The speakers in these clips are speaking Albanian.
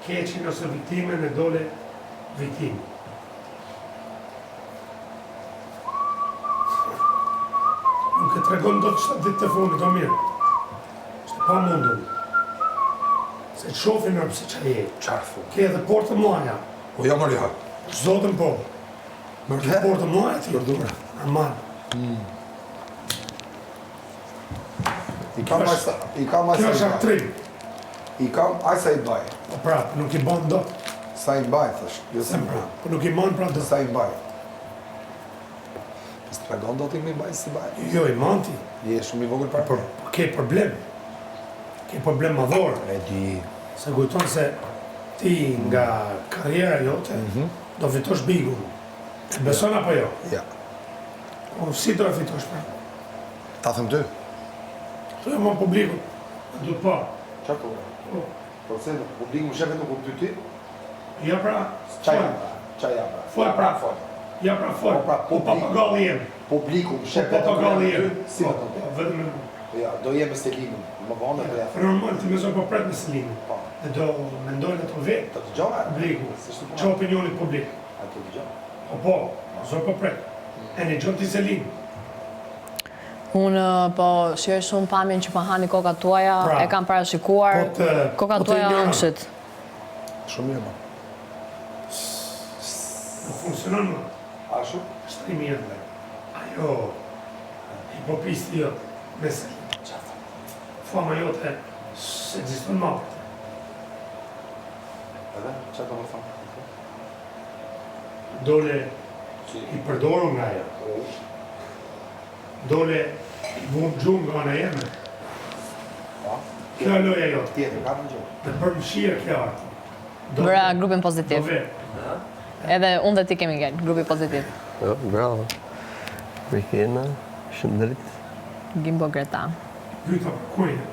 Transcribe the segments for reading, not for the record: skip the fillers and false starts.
keqin ose viktimen e dole viktimi. Nuk e tregon do të 7 ditë të fundit, do mirë. Ishte pa mundur. Se të shofin nërë pëse që je. Qarfu. Ke edhe portë mlaja. Po jo mërë ja. Zotën po. Ke portë mlaja ti. Përdure. Normal. I kam Kjo asa është i baj. aktrim. I kam asa i baj. Po prapë, nuk i ban do. Sa i baj, thash. Jo Se se pra, po nuk i ban pra do. Sa i baj. Së të regon do t'i mi baj si baj. Jo, i man ti. Je shumë i vogël para. Po ke problem. Ke problem madhor. E di. Se kujton se ti nga karriera jote do fitosh bigun. E beson apo jo? Ja. Po si do e fitosh pra? Ta them ty. Tu e më publikut. Du të pa. Qa po? Po se publiku më shefe nuk u ty? Ja pra. Qa jam pra? Qa jam pra? Fol pra. Ja pra fol. Po pra, Po papagalli jem. Publiku më shefe Po papagalli jem. Si me të të? Vetëm Ja, do jem me Selinën. Më vonë dhe ja. normal ti më zon po pret me Selimin. Po. E do mendojnë ato vetë. Të të gjona? Publiku. S'është Që opinionit publik. A të të gjona? Po, zon po pret. E një gjon ti Selin. Unë po shijoj shumë pamjen që po hani kokat tuaja, Pra, e kam parashikuar. Kokat po të tuaja njëra. ëmshit. Shumë mirë, ma. Nuk funksionon më. A shumë? Është i mirë dhe. Ajo, hipopisti jo, me Selin. Fama jote s'ekziston më. Edhe? Qa do më thonë? Dole i përdoru nga ajo. Dole i vum gjumë nga ana jeme. Pa? Kjo e loja jote. Tjetër, ka në gjë? Dhe për mëshirë kjo artë. Bëra grupin Do pozitiv. vetë. Edhe unë dhe ti kemi ngel, grupi pozitiv. Jo, bravo. Mikena, shëndrit. Gimbo Greta. Pyta për kujnë.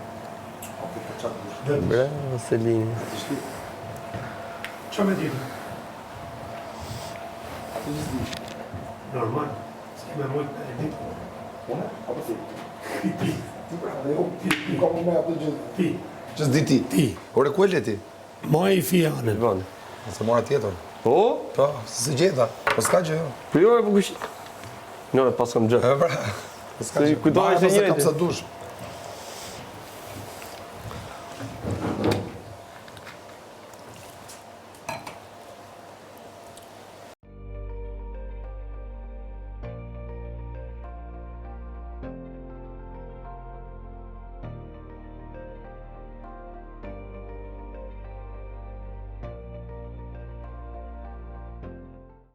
Po, për qa të dush? Dhe Bravo, Selini. Të shti? që me tjetë? A të gjithë dish? Normal. S'ke me mojtë me e ditë. Une? Apo ti? Ti. Ti pra, dhe jo, ti ka më me atë gjithë. Ti. Qësë di ti? Ti. Ore, ku e le ti? Ma i fijanën. Vani. Nëse mora tjetër. Po? Po, se gjeta. Po s'ka gjë, jo. Po jo, po kush... No, pas kam gjë. E pra. S'ka Se gjë. kujtohesh e Se kam njëjtin. sa dush.